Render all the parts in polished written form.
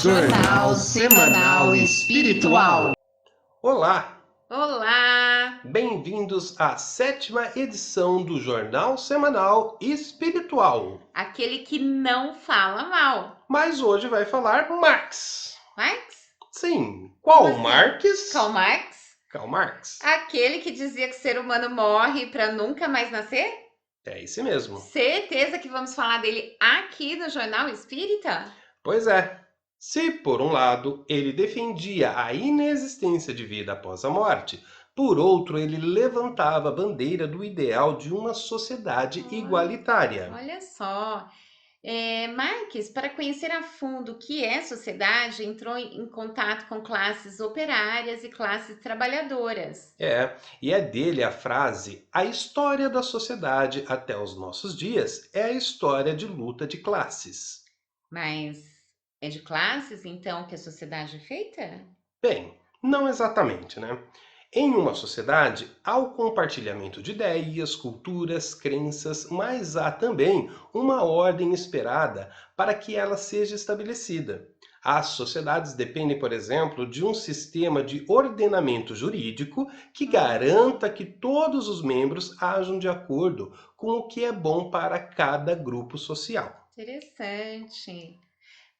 Jornal Semanal Espiritual. Olá, Olá! bem-vindos à 7ª edição do Jornal Semanal Espiritual. Aquele que não fala mal. Mas hoje vai falar Marx. Marx? Sim, qual Como assim? Marx? Karl Marx? Karl Marx. Aquele que dizia que o ser humano morre para nunca mais nascer? É esse mesmo. Certeza que vamos falar dele aqui no Jornal Espírita? Pois é. Se, por um lado, ele defendia a inexistência de vida após a morte, por outro, ele levantava a bandeira do ideal de uma sociedade igualitária. Olha só. Marx, para conhecer a fundo o que é sociedade, entrou em contato com classes operárias e classes trabalhadoras. E é dele a frase: a história da sociedade até os nossos dias é a história de luta de classes. Mas é de classes, então, que a sociedade é feita? Bem, não exatamente, né? Em uma sociedade, há o compartilhamento de ideias, culturas, crenças, mas há também uma ordem esperada para que ela seja estabelecida. As sociedades dependem, por exemplo, de um sistema de ordenamento jurídico que garanta que todos os membros ajam de acordo com o que é bom para cada grupo social. Interessante.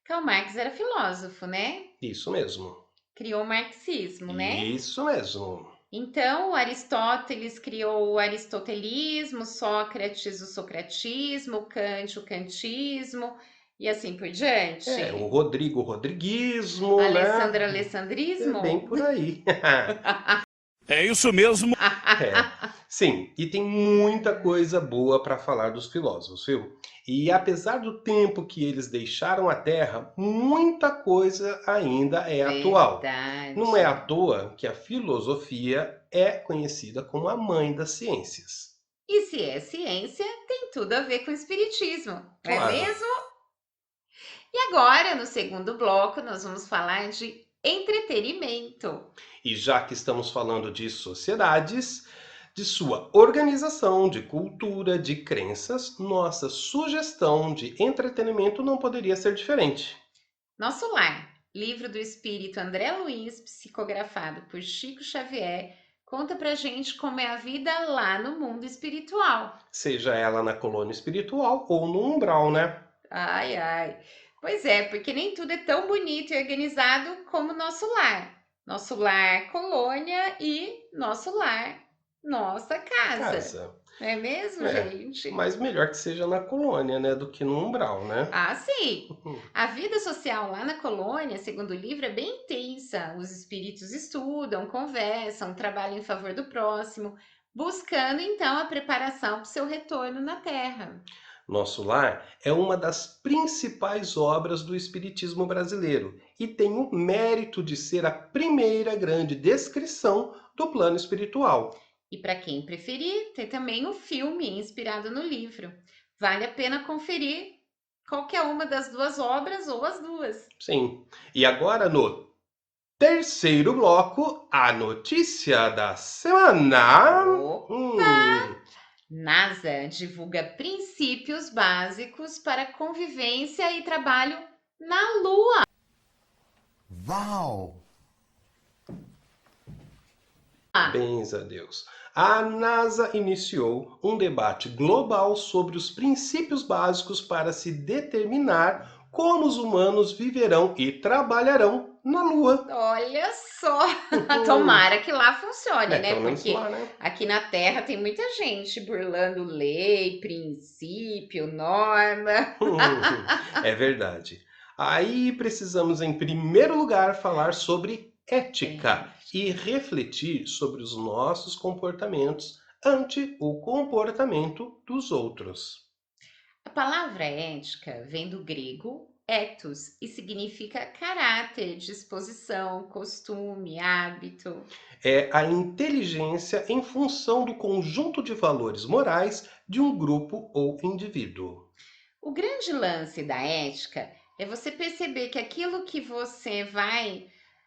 Karl Marx era filósofo, né? Isso mesmo. Criou o marxismo, né? Isso mesmo. Então, Aristóteles criou o aristotelismo, Sócrates o socratismo, Kant o kantismo e assim por diante. O Rodrigo Rodriguismo, Alessandro né? É alessandrismo? bem por aí. É isso mesmo. Sim, e tem muita coisa boa para falar dos filósofos, viu? E apesar do tempo que eles deixaram a Terra, muita coisa ainda é atual. Verdade. Não é à toa que a filosofia é conhecida como a mãe das ciências. E se é ciência, tem tudo a ver com o espiritismo, não é Claro. mesmo? E agora, no segundo bloco, nós vamos falar de entretenimento. E já que estamos falando de sociedades, de sua organização, de cultura, de crenças, nossa sugestão de entretenimento não poderia ser diferente. Nosso Lar, livro do espírito André Luiz, psicografado por Chico Xavier, conta pra gente como é a vida lá no mundo espiritual. Seja ela na colônia espiritual ou no umbral, né? Ai, ai. Pois é, porque nem tudo é tão bonito e organizado como nosso lar. Nosso lar, colônia e nosso lar, nossa casa. Não é mesmo, gente? Mas melhor que seja na colônia, né? Do que no umbral, né? Ah, sim! A vida social lá na colônia, segundo o livro, é bem intensa. Os espíritos estudam, conversam, trabalham em favor do próximo, buscando então a preparação para o seu retorno na Terra. Nosso Lar é uma das principais obras do espiritismo brasileiro e tem o mérito de ser a primeira grande descrição do plano espiritual. E para quem preferir, tem também o filme inspirado no livro. Vale a pena conferir qualquer uma das duas obras ou as duas. Sim. E agora no terceiro bloco, a notícia da semana. NASA divulga princípios básicos para convivência e trabalho na Lua. Uau! Bens a Deus. A NASA iniciou um debate global sobre os princípios básicos para se determinar como os humanos viverão e trabalharão na Lua. Olha só, tomara que lá funcione, né? Pelo menos Porque lá, né? aqui na Terra tem muita gente burlando lei, princípio, norma. É verdade. Aí precisamos, em primeiro lugar, falar sobre ética e refletir sobre os nossos comportamentos ante o comportamento dos outros. A palavra ética vem do grego ethos e significa caráter, disposição, costume, hábito. É a inteligência em função do conjunto de valores morais de um grupo ou indivíduo. O grande lance da ética é você perceber que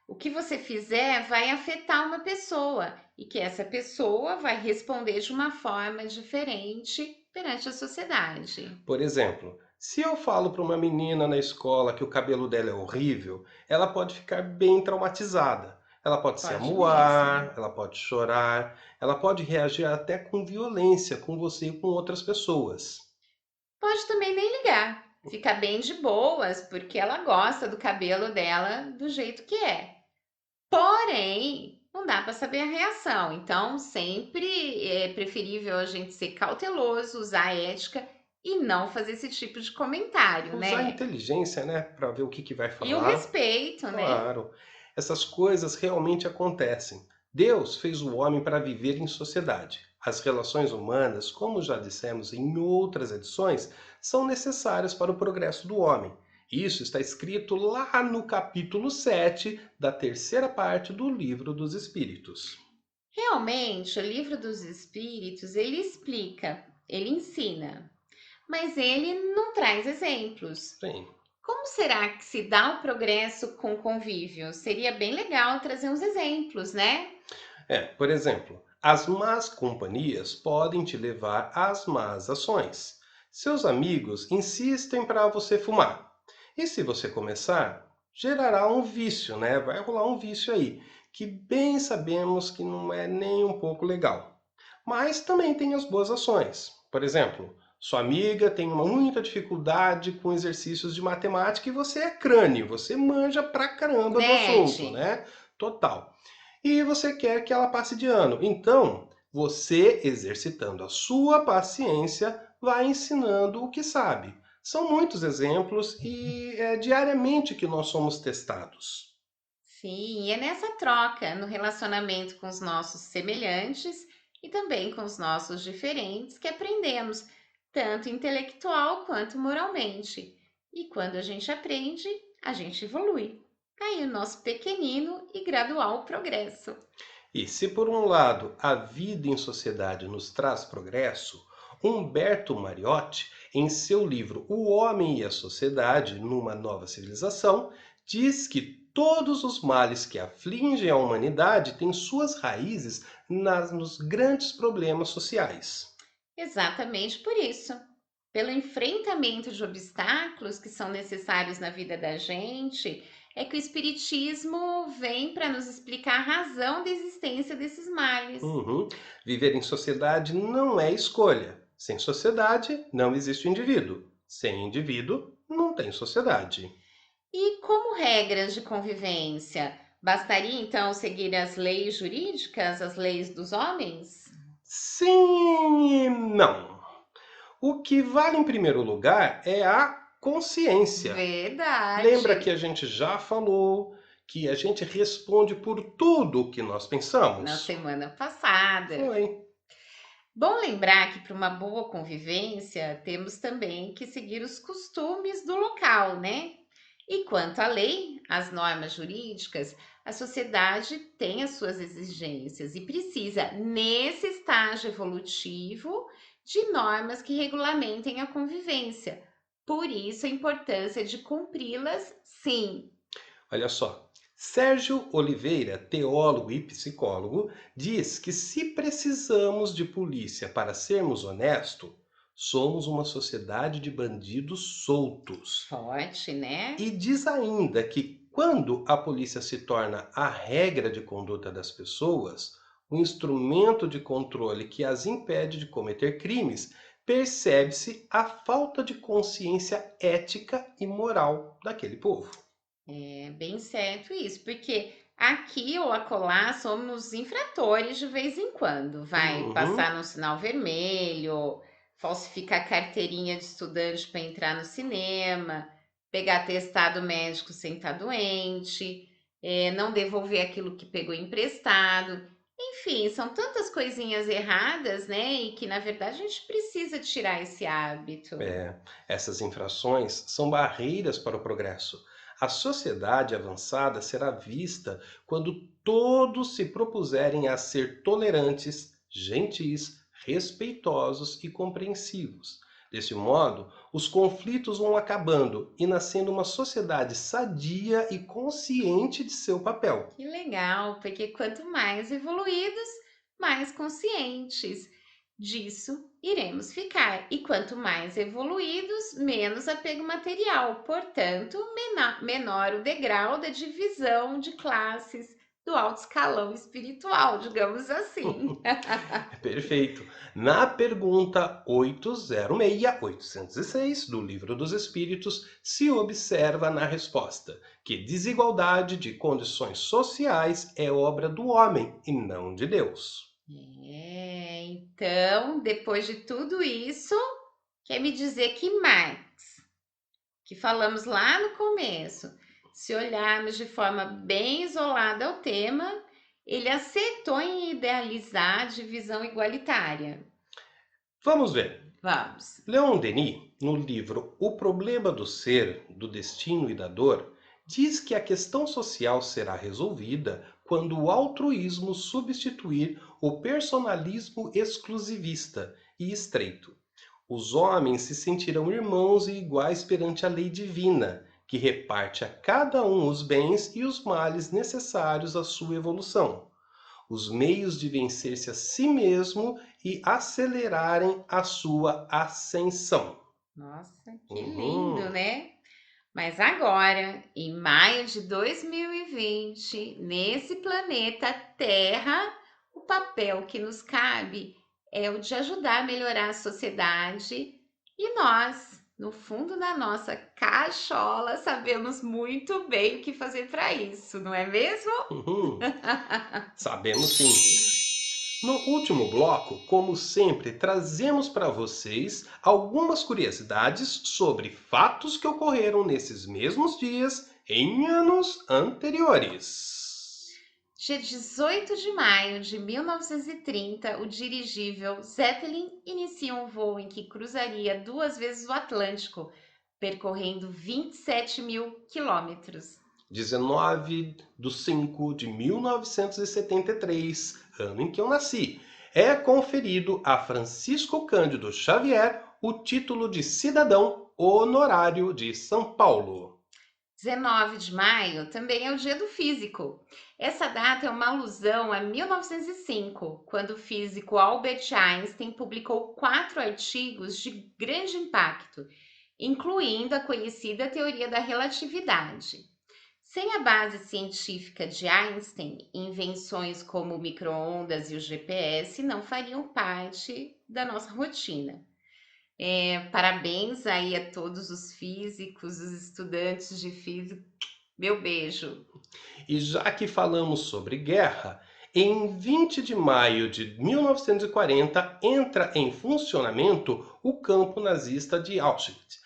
o que você fizer vai afetar uma pessoa e que essa pessoa vai responder de uma forma diferente perante a sociedade. Por exemplo, Se eu falo para uma menina na escola que o cabelo dela é horrível, ela pode ficar bem traumatizada. Ela pode se Pode mesmo. amuar, ela pode chorar, ela pode reagir até com violência com você e com outras pessoas. Pode também nem ligar, fica bem de boas, porque ela gosta do cabelo dela do jeito que é. Porém, não dá para saber a reação, então sempre é preferível a gente ser cauteloso, usar a ética e não fazer esse tipo de comentário, Usar a né? inteligência, né, para ver o que vai E o falar. respeito, né? Claro, essas coisas realmente acontecem. Deus fez o homem para viver em sociedade. As relações humanas, como já dissemos em outras edições, são necessárias para o progresso do homem. Isso está escrito lá no capítulo 7 da terceira parte do Livro dos Espíritos. Realmente, o livro dos espíritos, ele explica, ele ensina, mas ele não traz exemplos. Sim. Como será que se dá o progresso com o convívio? Seria bem legal trazer uns exemplos, né? Por exemplo, as más companhias podem te levar às más ações. Seus amigos insistem para você fumar. E se você começar, gerará um vício, né? Vai rolar um vício aí, que bem sabemos que não é nem um pouco legal. Mas também tem as boas ações. Por exemplo, sua amiga tem muita dificuldade com exercícios de matemática e você é crânio, você manja pra caramba do Nerd. assunto, né? Total, e você quer que ela passe de ano. Então, você, exercitando a sua paciência, vai ensinando o que sabe. São muitos exemplos e é diariamente que nós somos testados. Sim, e é nessa troca, no relacionamento com os nossos semelhantes e também com os nossos diferentes, que aprendemos, tanto intelectual quanto moralmente. E quando a gente aprende, a gente evolui. Tá aí o nosso pequenino e gradual progresso. E se por um lado a vida em sociedade nos traz progresso, Humberto Mariotti, em seu livro O Homem e a Sociedade numa Nova Civilização, diz que todos os males que afligem a humanidade têm suas raízes nos grandes problemas sociais. Exatamente por isso. Pelo enfrentamento de obstáculos que são necessários na vida da gente, é que o Espiritismo vem para nos explicar a razão da existência desses males. Uhum. Viver em sociedade não é escolha. Sem sociedade, não existe o indivíduo. Sem indivíduo, não tem sociedade. E como regras de convivência, bastaria então seguir as leis jurídicas, as leis dos homens? Sim e não. O que vale em primeiro lugar é a consciência. Lembra que Verdade. a gente já falou que a gente responde por tudo o que nós Na pensamos? semana passada. Foi. Bom lembrar que para uma boa convivência temos também que seguir os costumes do local, né? E quanto à lei, as normas jurídicas, a sociedade tem as suas exigências e precisa, nesse estágio evolutivo, de normas que regulamentem a convivência. Por isso a importância de cumpri-las, sim. Olha só. Sérgio Oliveira, teólogo e psicólogo, diz que se precisamos de polícia para sermos honestos, somos uma sociedade de bandidos soltos. Forte, né? E diz ainda que quando a polícia se torna a regra de conduta das pessoas, o instrumento de controle que as impede de cometer crimes, percebe-se a falta de consciência ética e moral daquele povo. É bem certo isso, porque aqui ou acolá somos infratores de vez em quando. Vai Uhum. passar no sinal vermelho, falsificar carteirinha de estudante para entrar no cinema, pegar atestado médico sem estar doente, não devolver aquilo que pegou emprestado. Enfim, são tantas coisinhas erradas, né? E que na verdade a gente precisa tirar esse hábito. É, essas infrações são barreiras para o progresso. A sociedade avançada será vista quando todos se propuserem a ser tolerantes, gentis, respeitosos e compreensivos. Desse modo, os conflitos vão acabando e nascendo uma sociedade sadia e consciente de seu papel. Que legal, porque quanto mais evoluídos, mais conscientes. disso iremos ficar. E quanto mais evoluídos, menos apego material. Portanto, menor o degrau da divisão de classes do alto escalão espiritual, digamos assim. Perfeito. Na pergunta 806 do Livro dos Espíritos, se observa na resposta que desigualdade de condições sociais é obra do homem e não de Deus. Então, depois de tudo isso, quer me dizer que Marx, que falamos lá no começo, se olharmos de forma bem isolada ao tema, ele acertou em idealizar a divisão igualitária. Vamos ver. Vamos. Leon Denis, no livro O Problema do Ser, do Destino e da Dor, diz que a questão social será resolvida quando o altruísmo substituir o personalismo exclusivista e estreito. Os homens se sentirão irmãos e iguais perante a lei divina, que reparte a cada um os bens e os males necessários à sua evolução, os meios de vencer-se a si mesmo e acelerarem a sua ascensão. Nossa, que lindo, né? Mas agora, em maio de 2020, nesse planeta Terra, o papel que nos cabe é o de ajudar a melhorar a sociedade e nós, no fundo da nossa cachola, sabemos muito bem o que fazer para isso, não é mesmo? Sabemos sim. No último bloco, como sempre, trazemos para vocês algumas curiosidades sobre fatos que ocorreram nesses mesmos dias em anos anteriores. Dia 18 de maio de 1930, o dirigível Zeppelin inicia um voo em que cruzaria 2 vezes o Atlântico, percorrendo 27 mil quilômetros. 19 de 5 de 1973, ano em que eu nasci, é conferido a Francisco Cândido Xavier o título de cidadão honorário de São Paulo. 19 de maio também é o Dia do Físico. Essa data é uma alusão a 1905, quando o físico Albert Einstein publicou 4 artigos de grande impacto, incluindo a conhecida teoria da relatividade. Sem a base científica de Einstein, invenções como o micro-ondas e o GPS não fariam parte da nossa rotina. Parabéns aí a todos os físicos, os estudantes de física. Meu beijo. E já que falamos sobre guerra, em 20 de maio de 1940 entra em funcionamento o campo nazista de Auschwitz.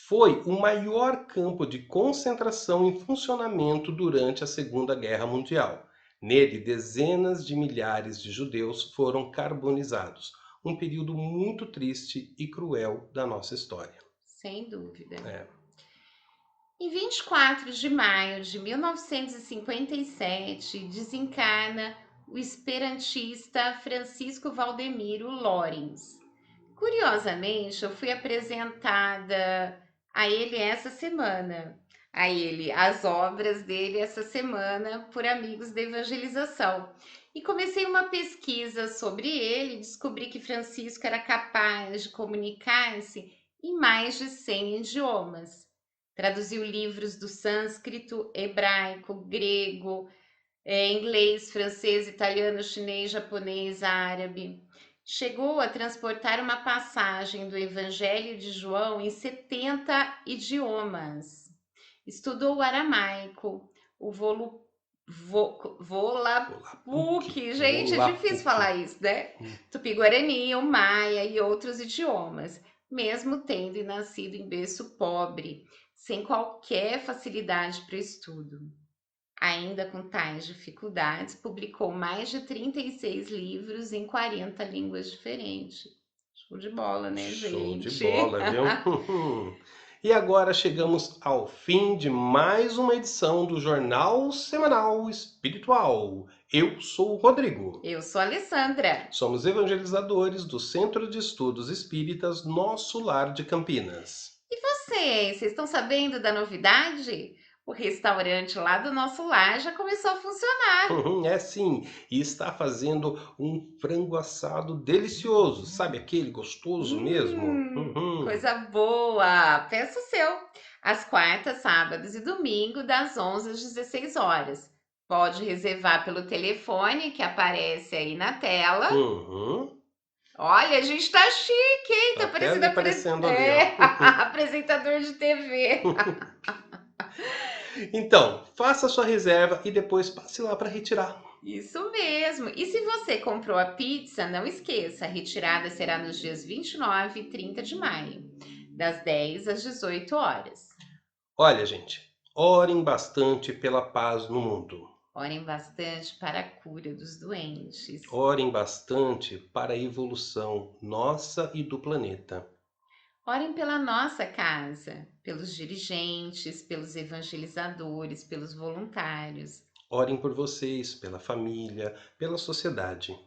Foi o maior campo de concentração em funcionamento durante a Segunda Guerra Mundial. Nele, dezenas de milhares de judeus foram carbonizados. Um período muito triste e cruel da nossa história. Sem dúvida. É. Em 24 de maio de 1957, desencarna o esperantista Francisco Valdemiro Lorenz. Curiosamente, eu fui apresentada a ele essa semana, as obras dele essa semana por amigos da evangelização. E comecei uma pesquisa sobre ele e descobri que Francisco era capaz de comunicar-se em mais de 100 idiomas. Traduziu livros do sânscrito, hebraico, grego, inglês, francês, italiano, chinês, japonês, árabe. Chegou a transportar uma passagem do Evangelho de João em 70 idiomas. Estudou o aramaico, o Volapük, gente, é difícil falar isso, né? Tupi-Guarani, o Maia e outros idiomas, mesmo tendo nascido em berço pobre, sem qualquer facilidade para o estudo. Ainda com tais dificuldades, publicou mais de 36 livros em 40 línguas diferentes. Show de bola, né, gente? Show de bola, viu? E agora chegamos ao fim de mais uma edição do Jornal Semanal Espiritual. Eu sou o Rodrigo. Eu sou a Alessandra. Somos evangelizadores do Centro de Estudos Espíritas Nosso Lar de Campinas. E vocês estão sabendo da novidade? O restaurante lá do nosso lar já começou a funcionar. É sim, e está fazendo um frango assado delicioso, sabe aquele gostoso mesmo? Coisa boa! Peça o seu. Às quartas, sábados e domingo, das 11 às 16 horas. Pode reservar pelo telefone que aparece aí na tela. Uhum, Olha, a gente tá chique, hein? tá Tá até parecendo ali aparecendo ali, ó. apresentador de TV. Então, faça sua reserva e depois passe lá para retirar. Isso mesmo. E se você comprou a pizza, não esqueça, a retirada será nos dias 29 e 30 de maio, das 10 às 18 horas. Olha, gente, orem bastante pela paz no mundo. Orem bastante para a cura dos doentes. Orem bastante para a evolução nossa e do planeta. Orem pela nossa casa, pelos dirigentes, pelos evangelizadores, pelos voluntários. Orem por vocês, pela família, pela sociedade.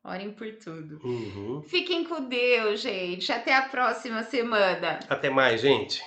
Orem por tudo. Uhum. Fiquem com Deus, gente. Até a próxima semana. Até mais, gente.